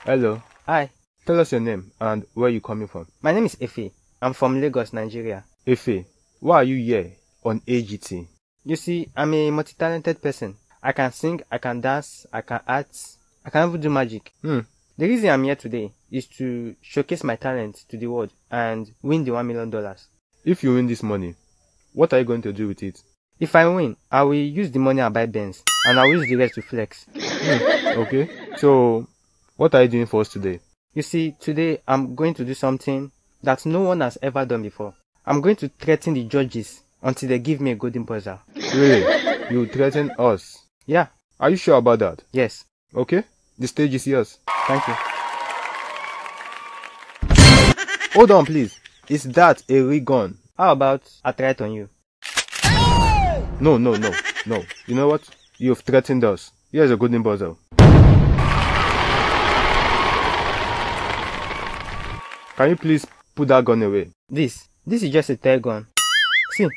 Hello. Hi, Tell us your name and where you coming from. my name is Efe. I'm from Lagos, Nigeria. Efe, why are you here on AGT? You see, I'm a multi-talented person. I can sing, I can dance, I can act, I can even do magic. The reason I'm here today is to showcase my talent to the world and win the $1 million. If you win this money, what are you going to do with it? If I win, I will use the money and buy Benz, and I will use the rest to flex. Okay. So, what are you doing for us today? You see, today I'm going to do something that no one has ever done before. I'm going to threaten the judges until they give me a golden buzzer. Really? You threaten us? Yeah, Are you sure about that? yes, Okay. The stage is yours. thank you. Hold on, please. Is that a real gun? How about I try it on you? No. You know what? You've threatened us. Here's a golden buzzer. Can you please put that gun away? This is just a toy gun. See.